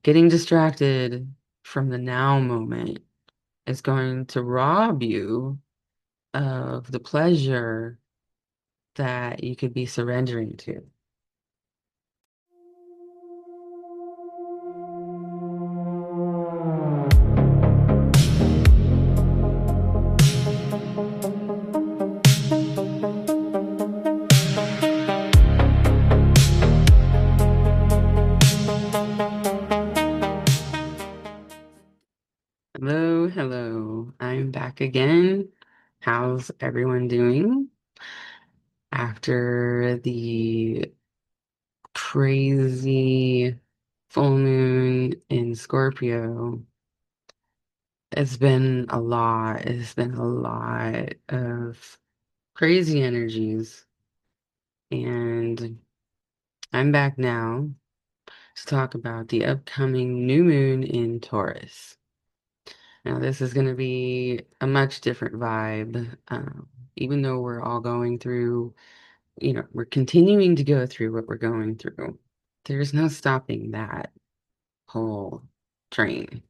Getting distracted from the now moment is going to rob you of the pleasure that you could be surrendering to. Hello, hello. I'm back again. How's everyone doing after the crazy full moon in Scorpio? It's been a lot. It's been a lot of crazy energies. And I'm back now to talk about the upcoming new moon in Taurus. Now, this is going to be a much different vibe. Even though we're all going through, we're continuing to go through what we're going through, there's no stopping that whole train.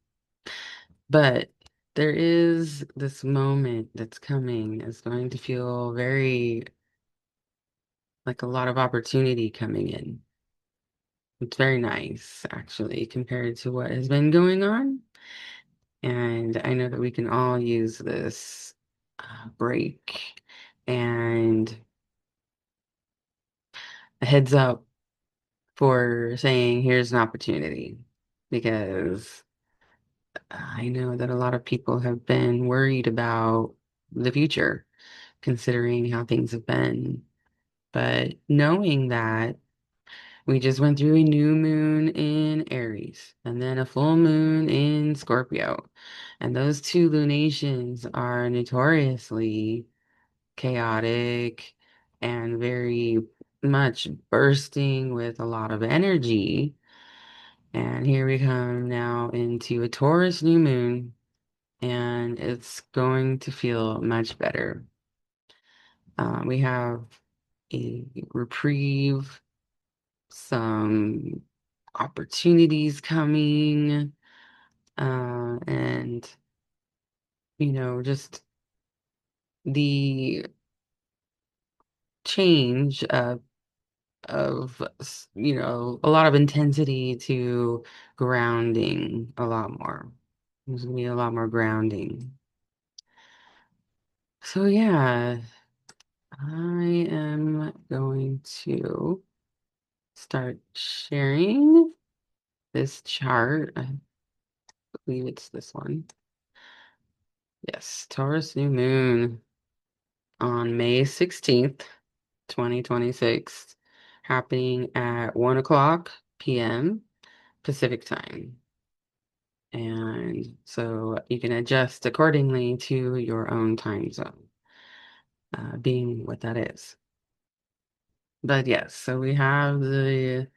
But there is this moment that's coming. It's going to feel very like a lot of opportunity coming in. It's very nice, actually, compared to what has been going on. And I know that we can all use this break and a heads up for saying, here's an opportunity. Because I know that a lot of people have been worried about the future, considering how things have been. But knowing that we just went through a new moon in Aries and then a full moon in Scorpio. And those two lunations are notoriously chaotic and very much bursting with a lot of energy. And here we come now into a Taurus new moon, and it's going to feel much better. We have a reprieve, some opportunities coming, and just the change of a lot of intensity to grounding a lot more. There's gonna be a lot more grounding. So yeah, I am going to start sharing this chart. I believe it's this one. Yes, Taurus New Moon on May 16th, 2026, happening at 1 o'clock p.m. Pacific time. And so you can adjust accordingly to your own time zone, being what that is. But yes, so we have the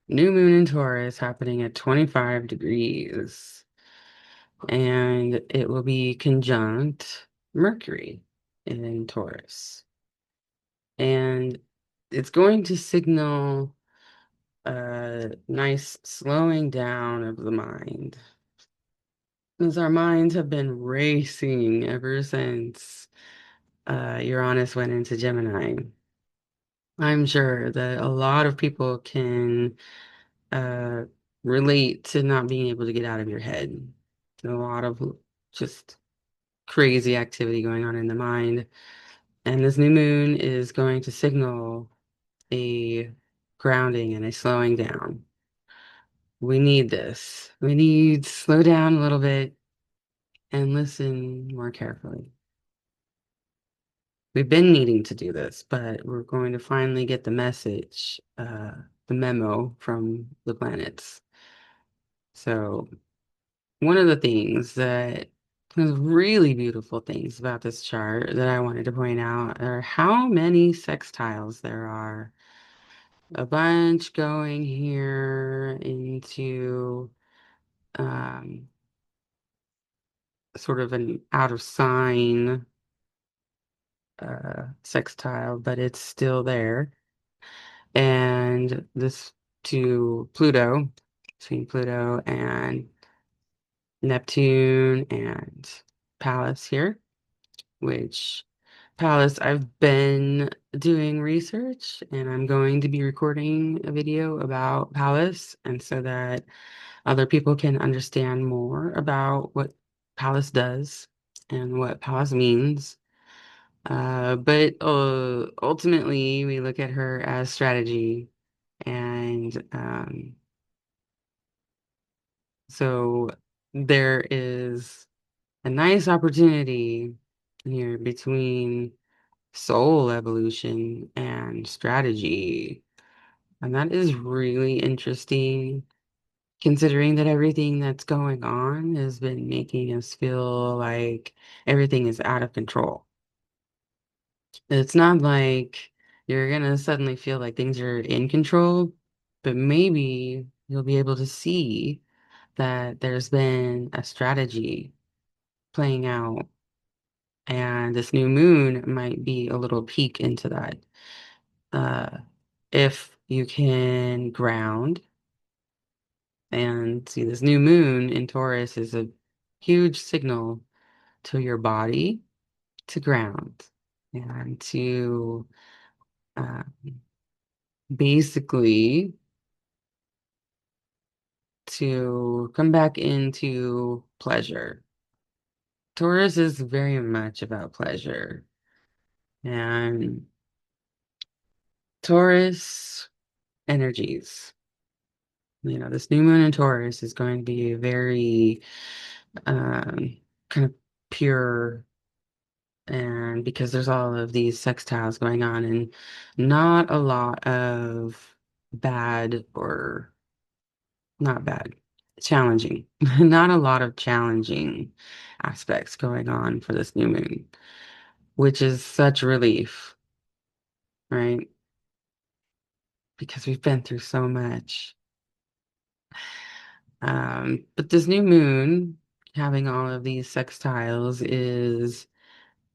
new moon in Taurus happening at 25 degrees, and it will be conjunct Mercury in Taurus. And it's going to signal a nice slowing down of the mind. Because our minds have been racing ever since Uranus went into Gemini. I'm sure that a lot of people can uh, relate to not being able to get out of your head. A lot of just crazy activity going on in the mind. And this new moon is going to signal a grounding and a slowing down. We need this. We need to slow down a little bit and listen more carefully. We've been needing to do this, but we're going to finally get the message, the memo from the planets. So, one of the things that was really beautiful things about this chart that I wanted to point out are how many sextiles there are. A bunch going here into um, sort of an out of sign sextile, but it's still there. And this to Pluto. between Pluto and Neptune and Pallas here, which Pallas, I've been doing research and I'm going to be recording a video about Pallas, and so that other people can understand more about what Pallas does and what Pallas means. But ultimately, we look at her as strategy. And so there is a nice opportunity here between soul evolution and strategy. And that is really interesting, considering that everything that's going on has been making us feel like everything is out of control. It's not like you're gonna suddenly feel like things are in control, but maybe you'll be able to see that there's been a strategy playing out, and this new moon might be a little peek into that. Uh, if you can ground and see this new moon in Taurus is a huge signal to your body to ground and to uh, basically to come back into pleasure. Taurus is very much about pleasure. And Taurus energies, this new moon in Taurus is going to be very kind of pure. And because there's all of these sextiles going on and not a lot of bad or not bad, challenging, not a lot of challenging aspects going on for this new moon, which is such relief, right? Because we've been through so much. But this new moon, having all of these sextiles, is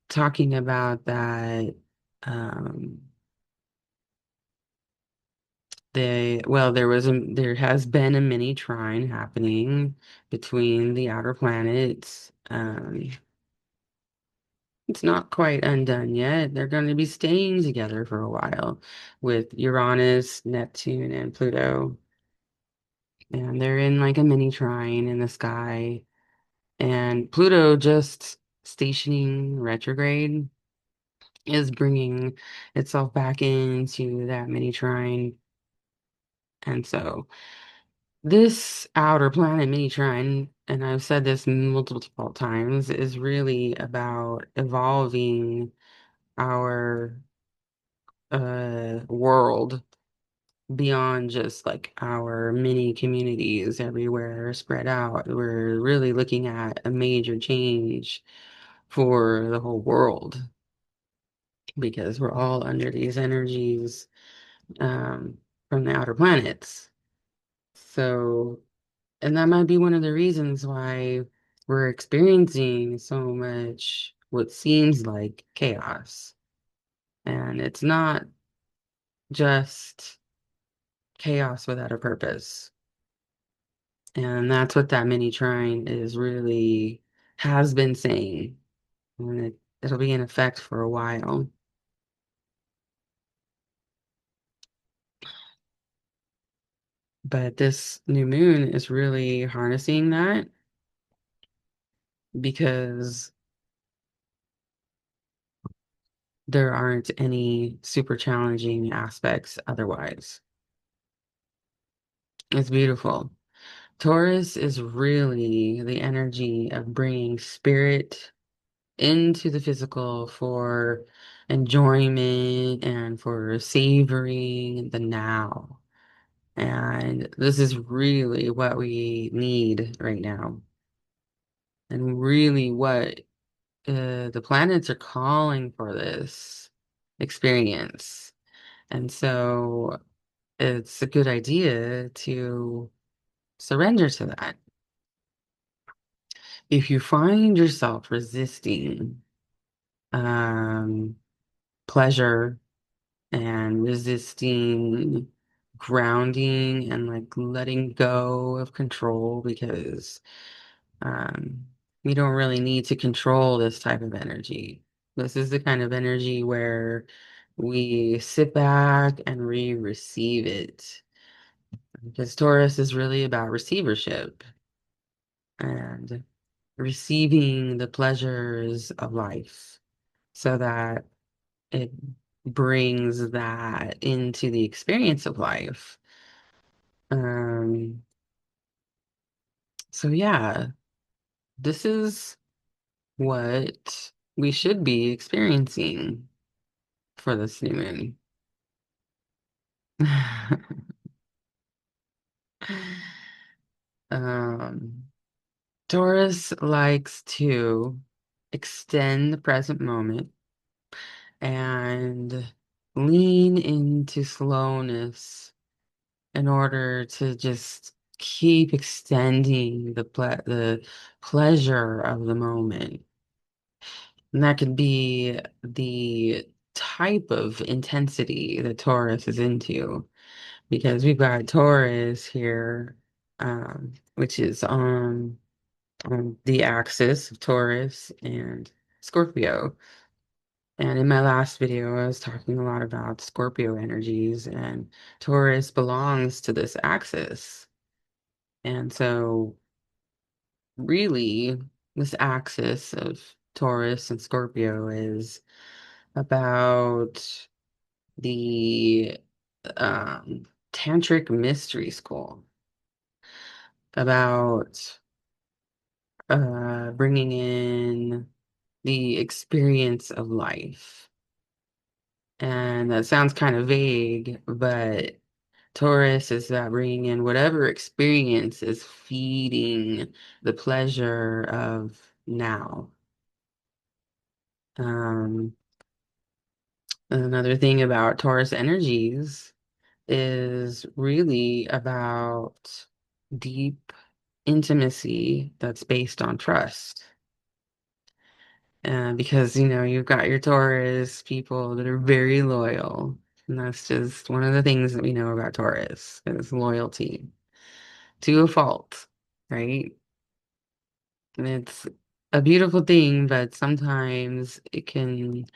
talking about that. Um, there has been a mini trine happening between the outer planets. It's not quite undone yet. They're going to be staying together for a while with Uranus, Neptune, and Pluto. And they're in like a mini trine in the sky. And Pluto just stationing retrograde is bringing itself back into that mini trine. And so this outer planet mini trine, and I've said this multiple times, is really about evolving our world beyond just like our mini communities everywhere spread out. We're really looking at a major change for the whole world because we're all under these energies from the outer planets. So, and that might be one of the reasons why we're experiencing so much what seems like chaos. And it's not just chaos without a purpose. And that's what that mini trine is really has been saying. And it'll be in effect for a while. But this new moon is really harnessing that because there aren't any super challenging aspects otherwise. It's beautiful. Taurus is really the energy of bringing spirit into the physical for enjoyment and for savoring the now. And this is really what we need right now. And really what the planets are calling for this experience. And so it's a good idea to surrender to that. If you find yourself resisting um, pleasure and resisting grounding and like letting go of control because um, we don't really need to control this type of energy. This is the kind of energy where we sit back and we receive it. Because Taurus is really about receivership and receiving the pleasures of life so that it brings that into the experience of life. Um, so yeah, this is what we should be experiencing for this new moon. Um, Taurus likes to extend the present moment and lean into slowness in order to just keep extending the pleasure of the moment. And that could be the type of intensity that Taurus is into, because we've got Taurus here, which is on the axis of Taurus and Scorpio. And in my last video, I was talking a lot about Scorpio energies, and Taurus belongs to this axis. And so, really, this axis of Taurus and Scorpio is about the tantric mystery school, about bringing in the experience of life. And that sounds kind of vague, but Taurus is about bringing in whatever experience is feeding the pleasure of now. Um, Another thing about Taurus energies is really about deep intimacy that's based on trust. Because, you've got your Taurus people that are very loyal. And that's just one of the things that we know about Taurus is loyalty to a fault, right? And it's a beautiful thing, but sometimes it can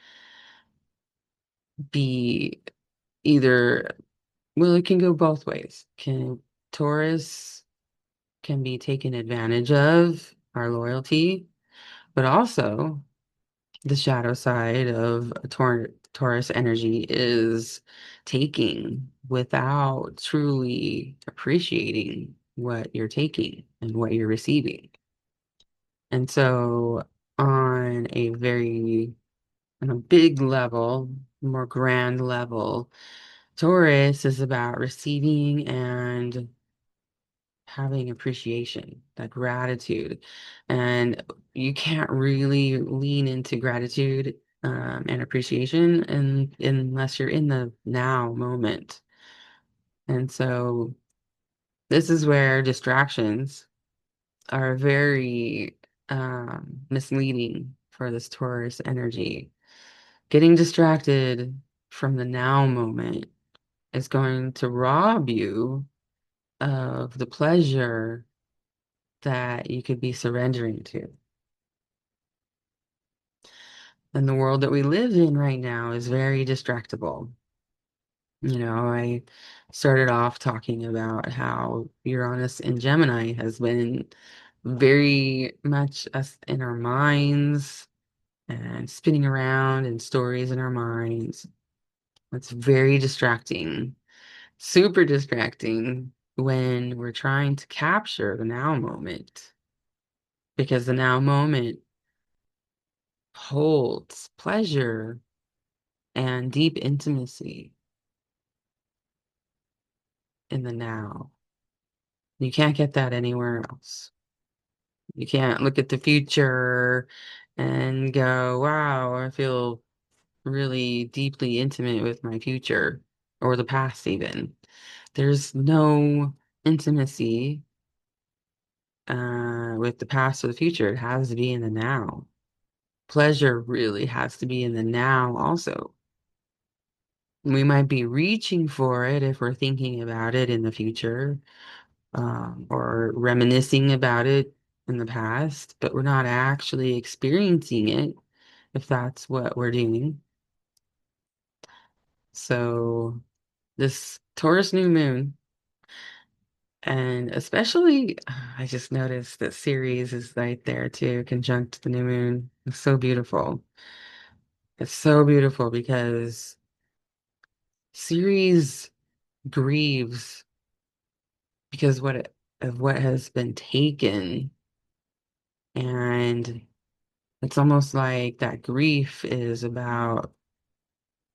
be either, well, it can go both ways. Taurus can be taken advantage of, our loyalty, but also the shadow side of a Taurus energy is taking without truly appreciating what you're taking and what you're receiving. And so, on a very on a big level, more grand level, Taurus is about receiving and having appreciation, that gratitude. And you can't really lean into gratitude and appreciation unless you're in the now moment. And so this is where distractions are very misleading for this Taurus energy. Getting distracted from the now moment is going to rob you of the pleasure that you could be surrendering to. And the world that we live in right now is very distractible. I started off talking about how Uranus in Gemini has been very much us in our minds and spinning around in stories in our minds. It's very distracting, super distracting when we're trying to capture the now moment, because the now moment holds pleasure and deep intimacy in the now. You can't get that anywhere else. You can't look at the future and go, wow, I feel really deeply intimate with my future or the past, even. There's no intimacy with the past or the future. It has to be in the now. Pleasure really has to be in the now, also. We might be reaching for it if we're thinking about it in the future, or reminiscing about it in the past, but we're not actually experiencing it if that's what we're doing. So this Taurus new moon, and especially, I just noticed that Ceres is right there too, conjunct the new moon. It's so beautiful. It's so beautiful because Ceres grieves because of what has been taken, and it's almost like that grief is about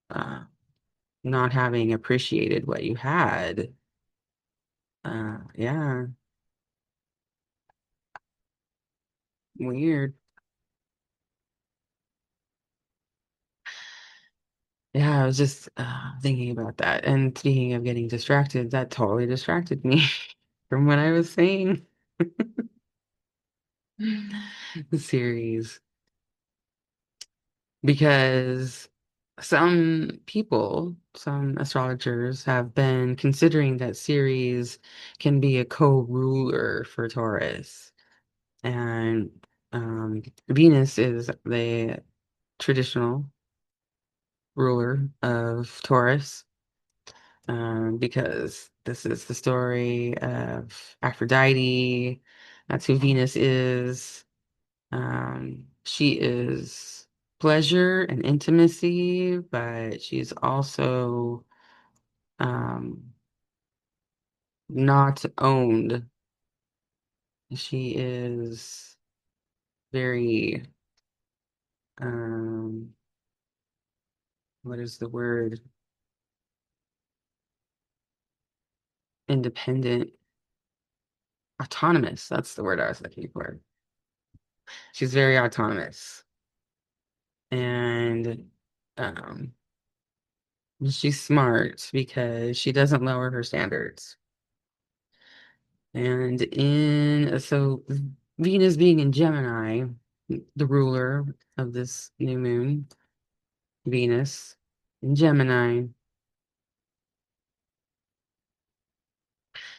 uh, not having appreciated what you had. Yeah, weird. Yeah, I was just thinking about that. And speaking of getting distracted, that totally distracted me from what I was saying. The series. Because some people, some astrologers have been considering that Ceres can be a co-ruler for Taurus. And Venus is the traditional ruler of Taurus, because this is the story of Aphrodite. That's who Venus is. She is pleasure and intimacy, but she's also um, not owned. She is very, um, what is the word? Independent, autonomous. That's the word I was looking for. She's very autonomous. And um, she's smart because she doesn't lower her standards. And so Venus being in Gemini, the ruler of this new moon, Venus in Gemini,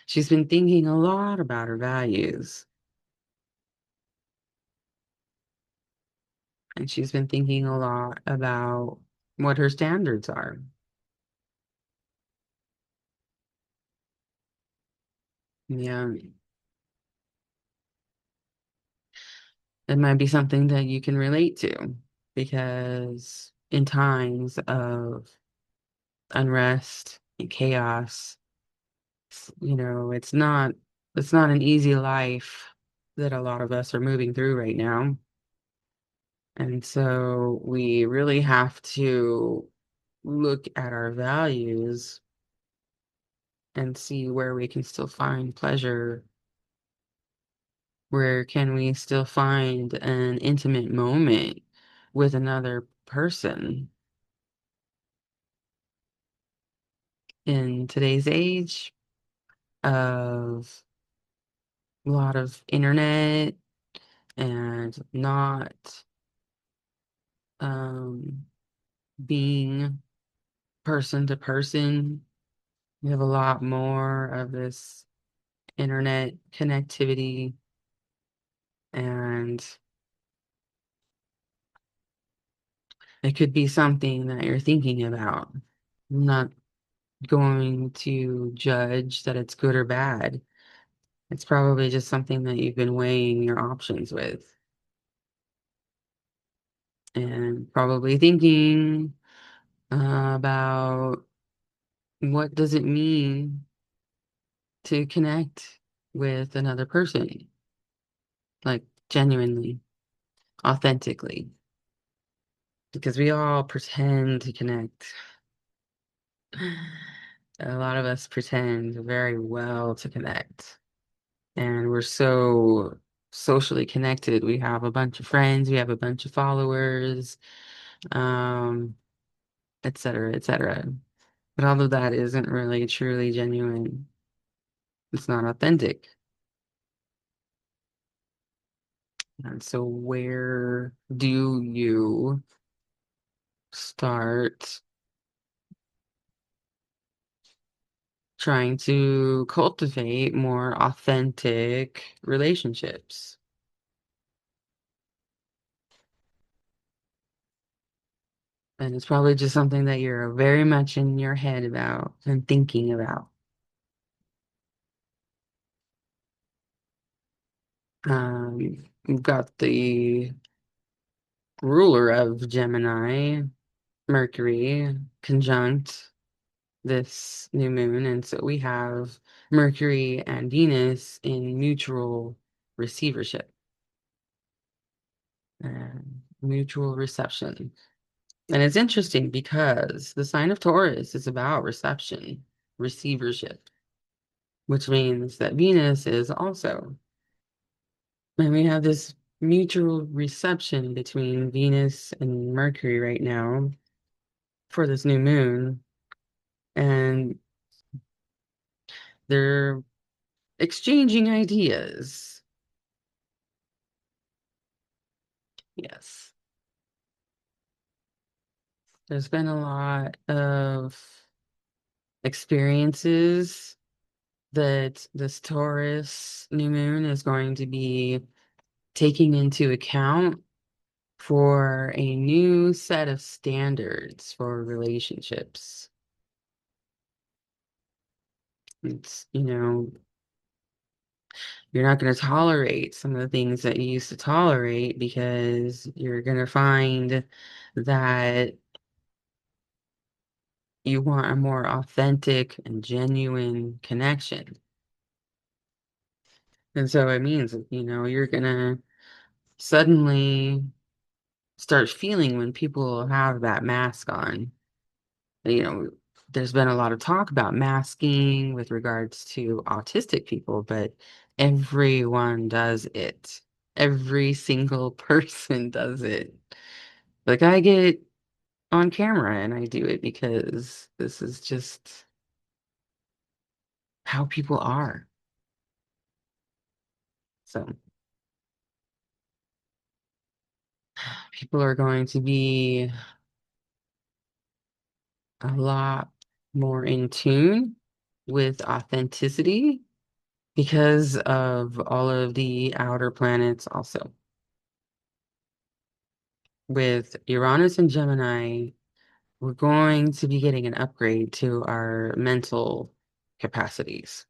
she's been thinking a lot about her values. And she's been thinking a lot about what her standards are. Yeah, it might be something that you can relate to because in times of unrest and chaos, it's not an easy life that a lot of us are moving through right now. And so we really have to look at our values and see where we can still find pleasure. Where can we still find an intimate moment with another person in today's age of a lot of internet and not um, being person to person? We have a lot more of this internet connectivity, and it could be something that you're thinking about. I'm not going to judge that it's good or bad. It's probably just something that you've been weighing your options with and probably thinking about what does it mean to connect with another person, like genuinely, authentically, because we all pretend to connect. A lot of us pretend very well to connect, and we're so socially connected. We have a bunch of friends, we have a bunch of followers, um, et cetera, et cetera. But all of that isn't really truly genuine. It's not authentic. And so, where do you start trying to cultivate more authentic relationships. And it's probably just something that you're very much in your head about and thinking about. We've got the ruler of Gemini, Mercury, conjunct this new moon. And so we have Mercury and Venus in mutual receivership and mutual reception. And it's interesting because the sign of Taurus is about reception, receivership, which means that Venus is also. And we have this mutual reception between Venus and Mercury right now for this new moon. And they're exchanging ideas. Yes. There's been a lot of experiences that this Taurus new moon is going to be taking into account for a new set of standards for relationships. It's, you're not going to tolerate some of the things that you used to tolerate because you're going to find that you want a more authentic and genuine connection. And so it means, you're going to suddenly start feeling when people have that mask on. You know, there's been a lot of talk about masking with regards to autistic people, but everyone does it. Every single person does it. Like I get on camera and I do it because this is just how people are. So people are going to be a lot more in tune with authenticity because of all of the outer planets also. With Uranus and Gemini, we're going to be getting an upgrade to our mental capacities.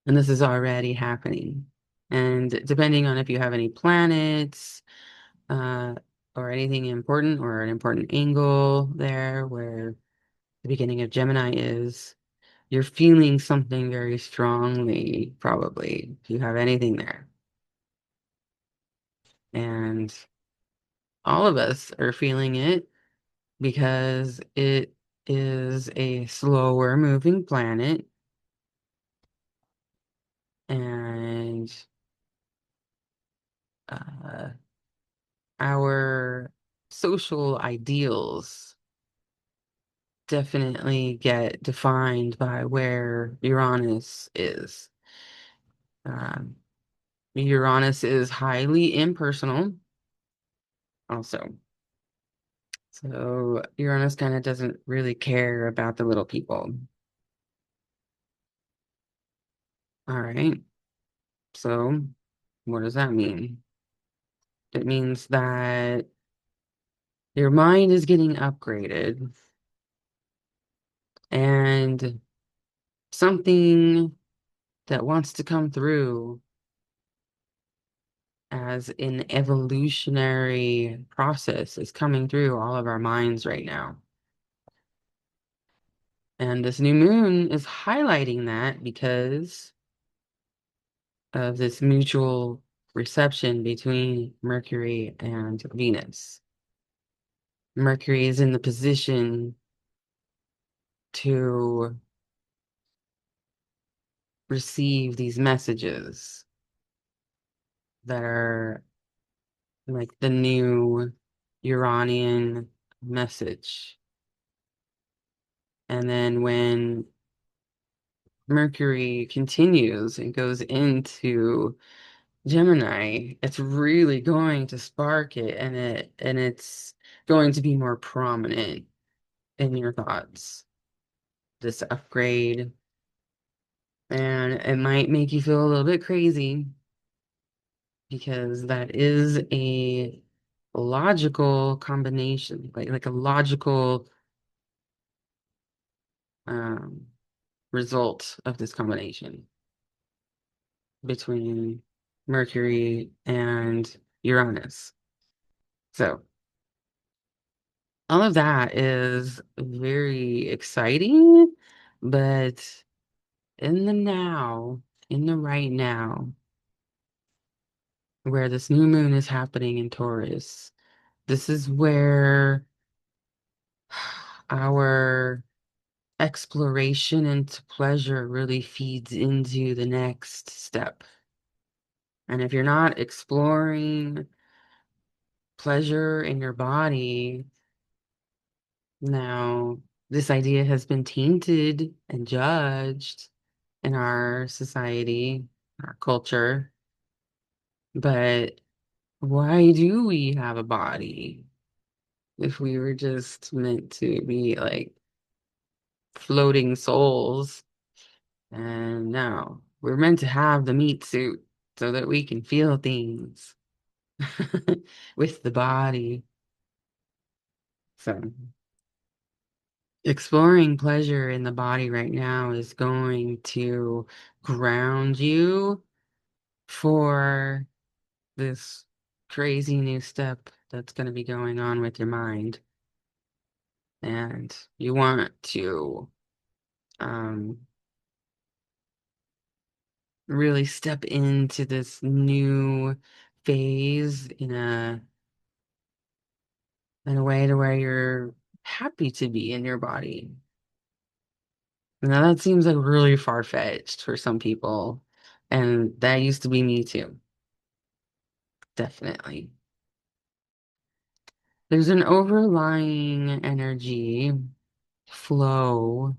And this is already happening. And depending on if you have any planets, uh, or anything important or an important angle there where the beginning of Gemini is, you're feeling something very strongly, probably, if you have anything there. And all of us are feeling it because it is a slower moving planet and uh, our social ideals definitely get defined by where Uranus is. Um, Uranus is highly impersonal also. So Uranus kind of doesn't really care about the little people. All right. So what does that mean? It means that your mind is getting upgraded and something that wants to come through as an evolutionary process is coming through all of our minds right now. And this new moon is highlighting that because of this mutual reception between Mercury and Venus. Mercury is in the position to receive these messages that are like the new Uranian message. And then when Mercury continues and goes into Gemini, it's really going to spark it and it's going to be more prominent in your thoughts. this upgrade. And it might make you feel a little bit crazy because that is a logical combination, like a logical um, result of this combination between Mercury and Uranus. So all of that is very exciting, but in the now, in the right now, where this new moon is happening in Taurus, this is where our exploration into pleasure really feeds into the next step. And if you're not exploring pleasure in your body, now this idea has been tainted and judged in our society, our culture. But why do we have a body if we were just meant to be like floating souls? And no, we're meant to have the meat suit so that we can feel things with the body. So, exploring pleasure in the body right now is going to ground you for this crazy new step that's going to be going on with your mind. And you want to um, really step into this new phase in a way to where you're happy to be in your body. Now that seems like really far-fetched for some people, and that used to be me too, definitely. There's an overlying energy flow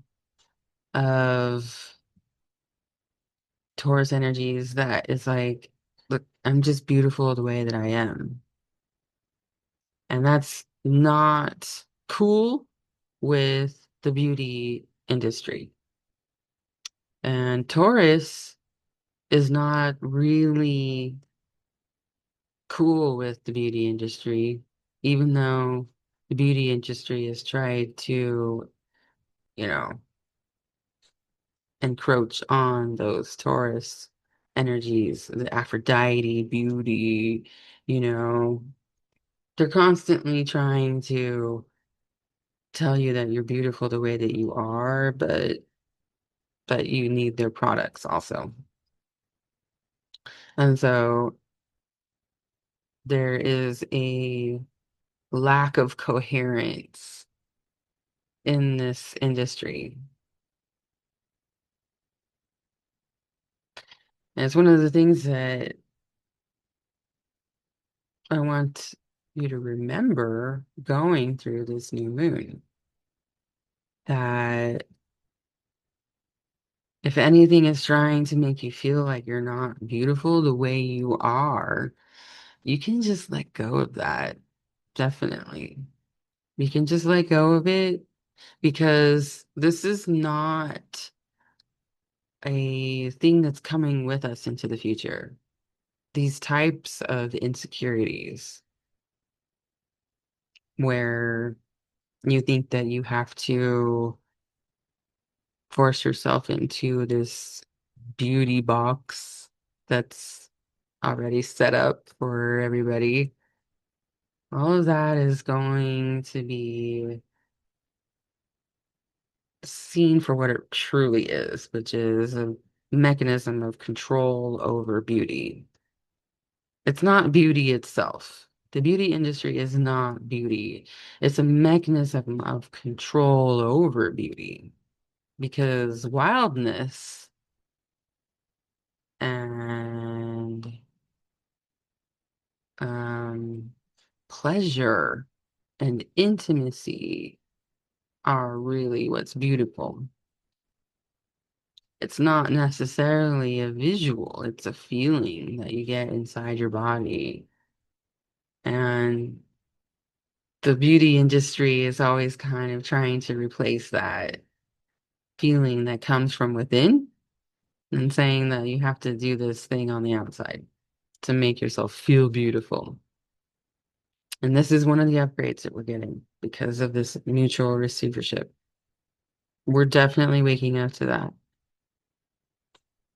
of Taurus energies that is like, look, I'm just beautiful the way that I am. And that's not cool with the beauty industry. And Taurus is not really cool with the beauty industry, even though the beauty industry has tried to, you know, encroach on those Taurus energies, the Aphrodite beauty, you know, they're constantly trying to tell you that you're beautiful the way that you are, but you need their products also. And so there is a lack of coherence in this industry. And it's one of the things that I want you to remember going through this new moon. That if anything is trying to make you feel like you're not beautiful the way you are, you can just let go of that. Definitely. You can just let go of it because this is not a thing that's coming with us into the future. These types of insecurities where you think that you have to force yourself into this beauty box that's already set up for everybody. All of that is going to be seen for what it truly is, which is a mechanism of control over beauty. It's not beauty itself. The beauty industry is not beauty. It's a mechanism of control over beauty because wildness and um, pleasure and intimacy are really what's beautiful. It's not necessarily a visual, it's a feeling that you get inside your body. And the beauty industry is always kind of trying to replace that. feeling that comes from within and saying that you have to do this thing on the outside to make yourself feel beautiful. And this is one of the upgrades that we're getting because of this mutual receivership. We're definitely waking up to that.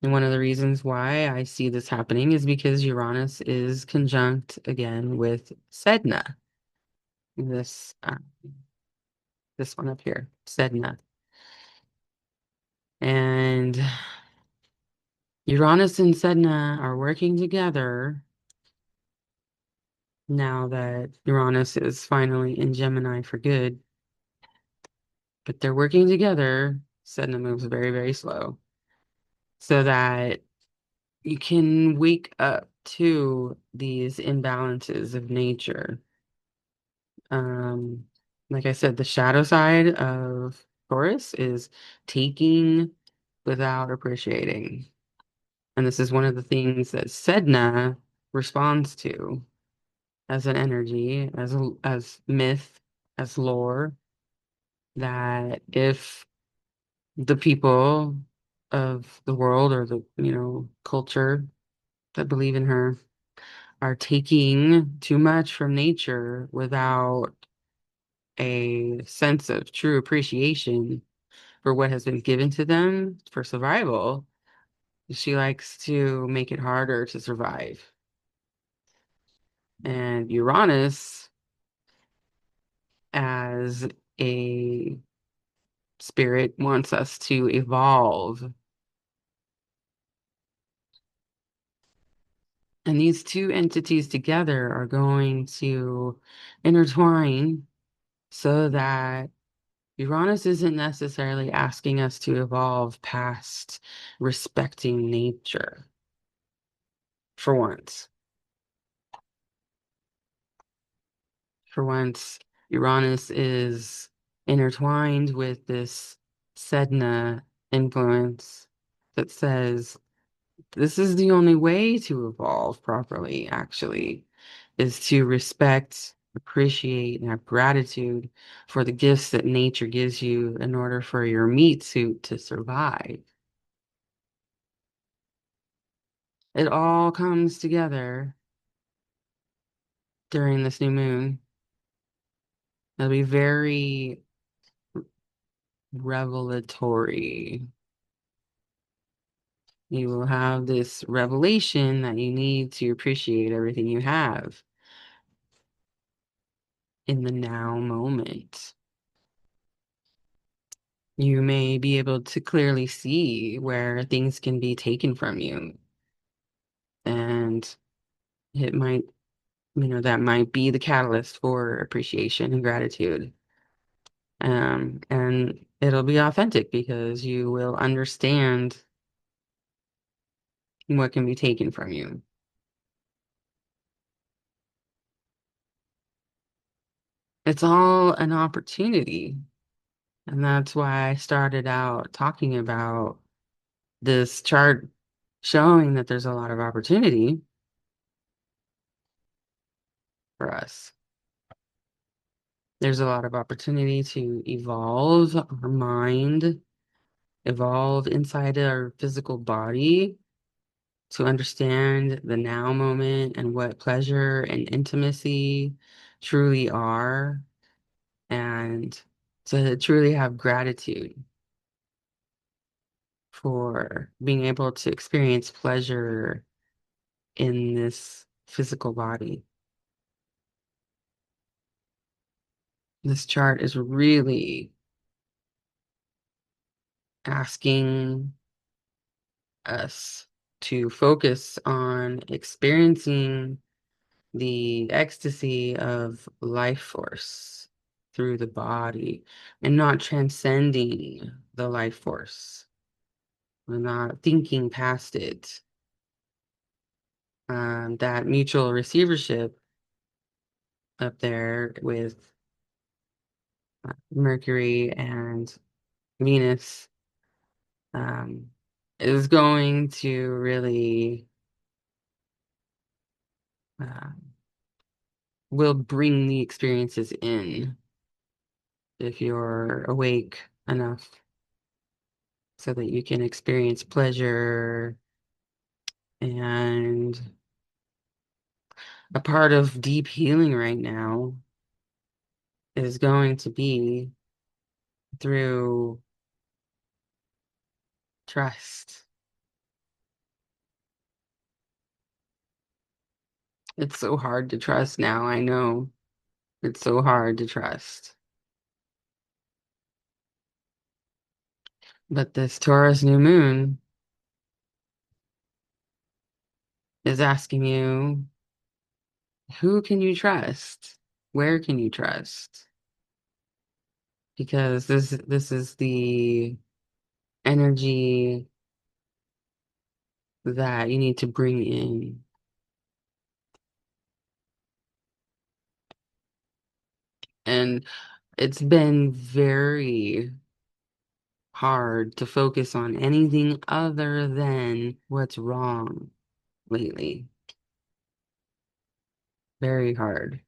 And one of the reasons why I see this happening is because Uranus is conjunct again with Sedna, this this one up here, Sedna. And Uranus and Sedna are working together now that Uranus is finally in Gemini for good. But they're working together. Sedna moves very, very slow so that you can wake up to these imbalances of nature. Um, like I said, the shadow side of Taurus is taking without appreciating. And this is one of the things that Sedna responds to as an energy, as myth, as lore, that if the people of the world or the, culture that believe in her are taking too much from nature without a sense of true appreciation for what has been given to them for survival, she likes to make it harder to survive. And Uranus, as a spirit, wants us to evolve. And these two entities together are going to intertwine so that Uranus isn't necessarily asking us to evolve past respecting nature for once. For once, Uranus is intertwined with this Sedna influence that says this is the only way to evolve properly, actually, is to respect, appreciate, and have gratitude for the gifts that nature gives you in order for your meat suit to survive. It all comes together during this new moon. It'll be very revelatory. You will have this revelation that you need to appreciate everything you have in the now moment. You may be able to clearly see where things can be taken from you. And it might, that might be the catalyst for appreciation and gratitude. And it'll be authentic because you will understand what can be taken from you. It's all an opportunity. And that's why I started out talking about this chart showing that there's a lot of opportunity for us. There's a lot of opportunity to evolve our mind, evolve inside our physical body to understand the now moment and what pleasure and intimacy truly are, and to truly have gratitude for being able to experience pleasure in this physical body. This chart is really asking us to focus on experiencing the ecstasy of life force through the body and not transcending the life force. We're not thinking past it. That mutual receivership up there with Mercury and Venus um, is going to really uh, will bring the experiences in if you're awake enough so that you can experience pleasure. And a part of deep healing right now is going to be through trust. It's so hard to trust now. I know it's so hard to trust. But this Taurus new moon is asking you, who can you trust? Where can you trust? Because this is the energy that you need to bring in. And it's been very hard to focus on anything other than what's wrong lately. Very hard.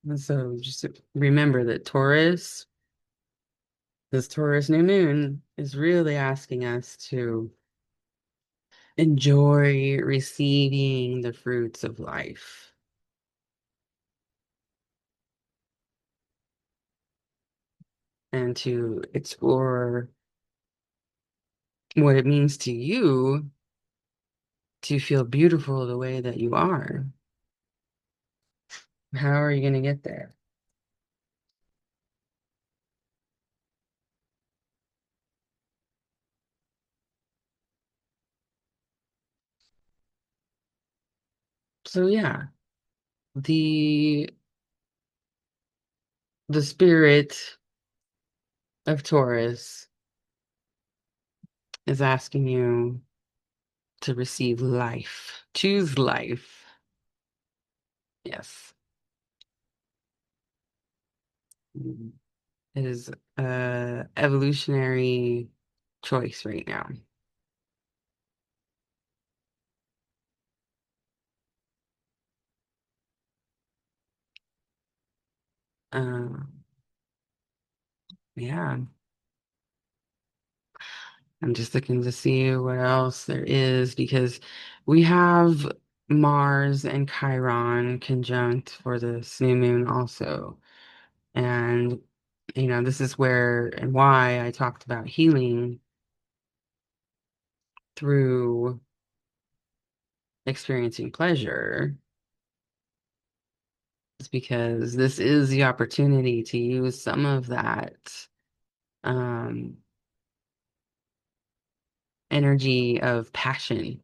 And so just remember that this Taurus new moon is really asking us to enjoy receiving the fruits of life and to explore what it means to you to feel beautiful the way that you are. How are you going to get there? So yeah, the the spirit of Taurus is asking you to receive life. Choose life. Yes. Mm. It is a evolutionary choice right now. Um, yeah, I'm just looking to see what else there is because we have Mars and Chiron conjunct for this new moon also. And, this is where and why I talked about healing through experiencing pleasure. Is because this is the opportunity to use some of that um, energy of passion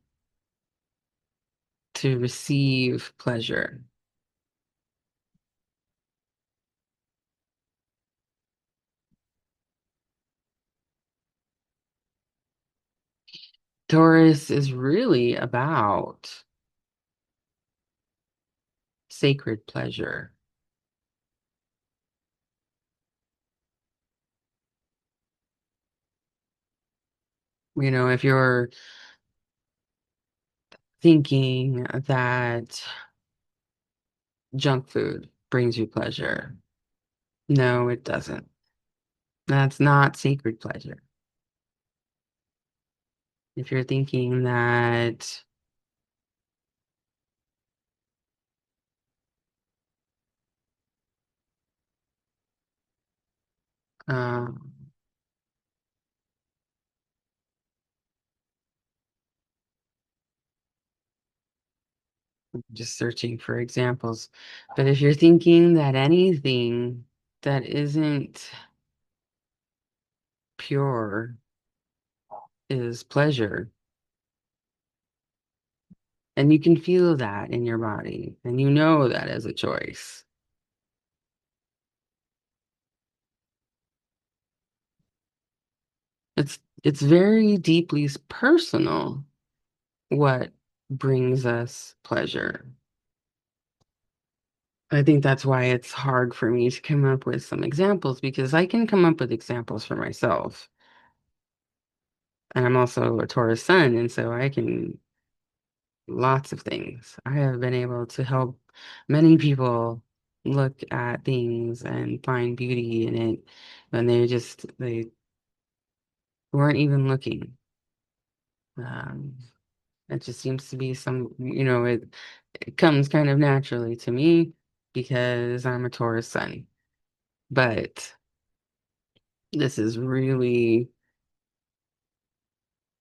to receive pleasure. Taurus is really about sacred pleasure. If you're thinking that junk food brings you pleasure, no, it doesn't. That's not sacred pleasure. If you're thinking that um, just searching for examples. But if you're thinking that anything that isn't pure is pleasure, and you can feel that in your body, and you know that as a choice, it's very deeply personal what brings us pleasure. I think that's why it's hard for me to come up with some examples because I can come up with examples for myself. And I'm also a Taurus sun, and so I can lots of things. I have been able to help many people look at things and find beauty in it when they weren't even looking. Um, it just seems to be it comes kind of naturally to me because I'm a Taurus sun. But this is really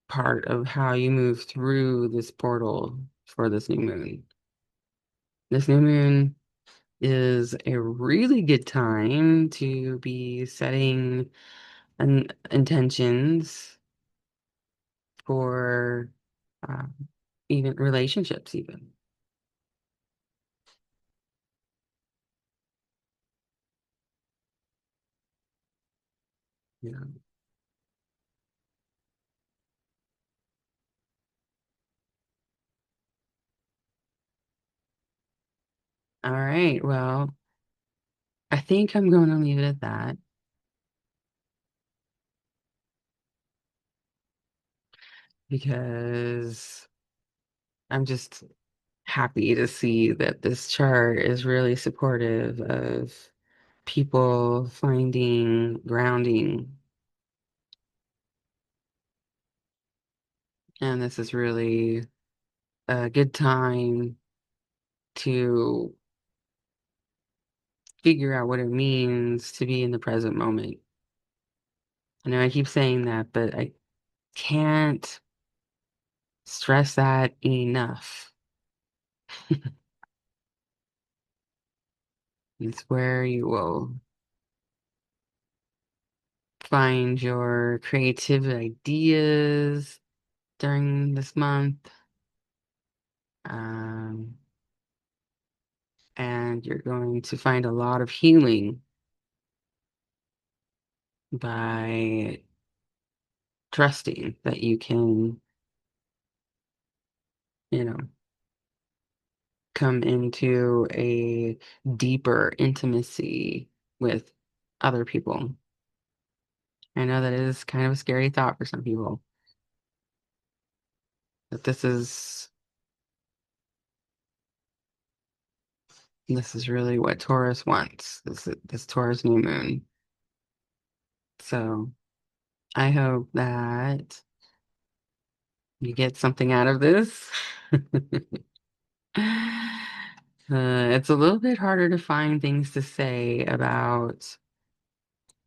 part of how you move through this portal for this new moon. This new moon is a really good time to be setting intentions for um, even relationships, even. Yeah. All right. Well, I think I'm going to leave it at that because I'm just happy to see that this chart is really supportive of people finding grounding. And this is really a good time to figure out what it means to be in the present moment. I know I keep saying that, but I can't stress that enough. It's where you will find your creative ideas during this month. Um, and you're going to find a lot of healing by trusting that you can, you know, come into a deeper intimacy with other people. I know that is kind of a scary thought for some people, but this is really what Taurus wants. This Taurus new moon. So I hope that you get something out of this. It's a little bit harder to find things to say about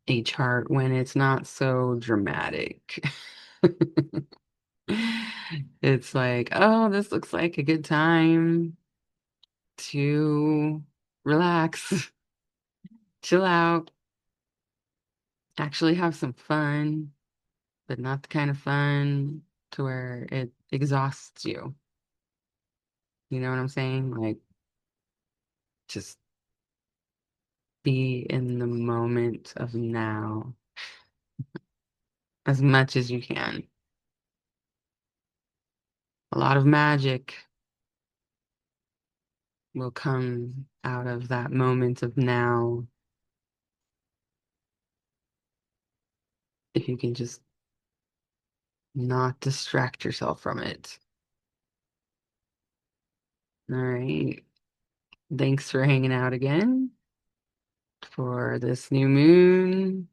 a chart when it's not so dramatic. It's like, oh, this looks like a good time to relax, chill out, actually have some fun, but not the kind of fun to where it exhausts you. You know what I'm saying? Like, just be in the moment of now as much as you can. A lot of magic will come out of that moment of now if you can just not distract yourself from it. All right. Thanks for hanging out again for this new moon.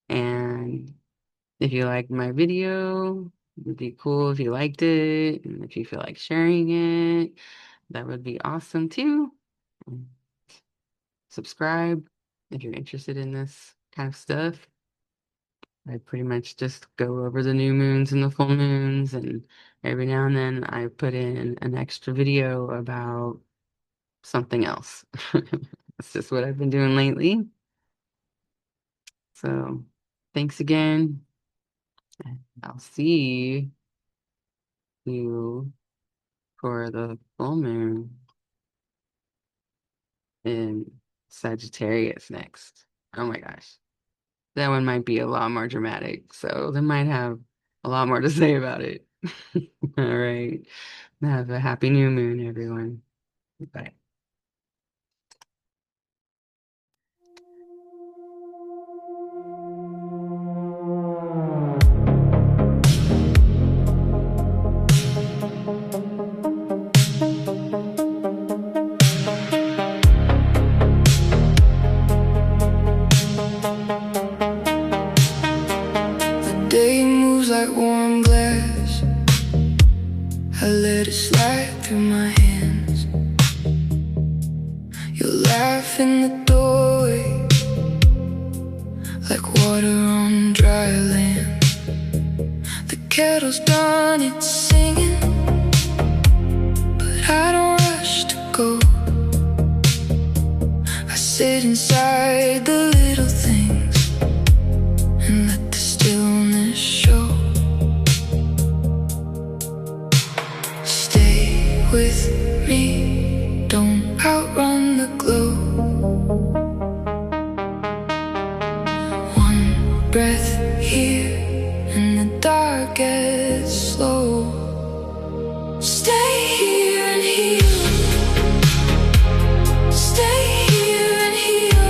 And if you liked my video, it would be cool if you liked it. And if you feel like sharing it, that would be awesome too. And subscribe if you're interested in this kind of stuff. I pretty much just go over the new moons and the full moons, and every now and then I put in an extra video about something else. That's just what I've been doing lately. So thanks again. And I'll see you for the full moon in Sagittarius next. Oh my gosh. That one might be a lot more dramatic, so they might have a lot more to say about it. All right. Have a happy new moon, everyone. Bye. I let it slide through my hands. You laugh in the doorway, like water on dry land. The kettle's done its singing, but I don't rush to go. I sit inside the little things and let the stillness show. Stay with me, don't outrun the glow. One breath here and the dark gets slow. Stay here and heal. Stay here and heal.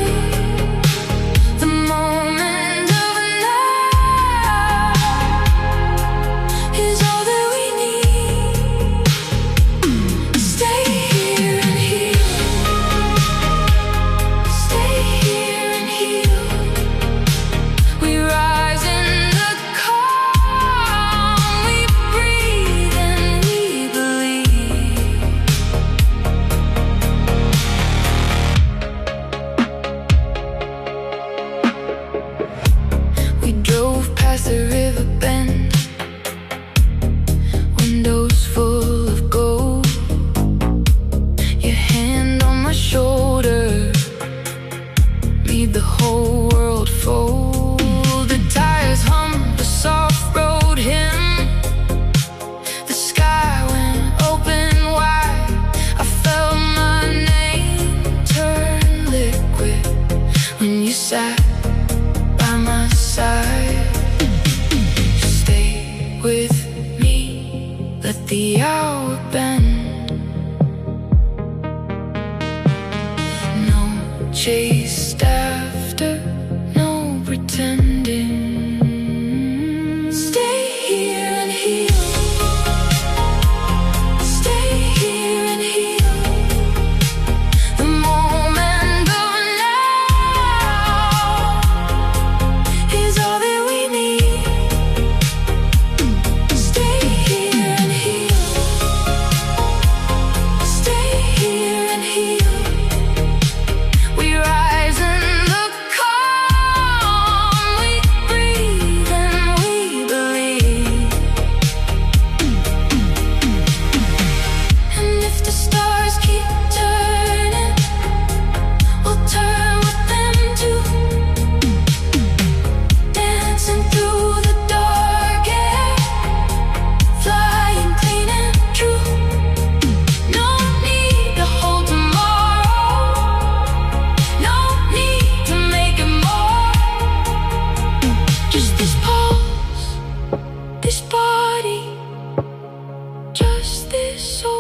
The moment of now is all that we need. Stay here and heal. Stay here and heal. We rise in the calm. We breathe and we believe. We drove past the river bend, windows full of gold. Your hand on my shoulder made the whole world fold. The tires hummed a soft road hymn. The sky went open wide. I felt my name turn liquid when you sat by my side. Stay with me, let the hour bend. No chased after, no pretending. Stay here and heal. Stay here and heal. The moment of now is all that we need. Stay here and heal. Stay here and heal. We rise in the calm. We breathe and we believe. And if the stars keep turning, we'll turn with them too. Dancing through the dark air, flying clean and true. No need to hold tomorrow, no need to make it more. Just this pulse, this body, just this soul.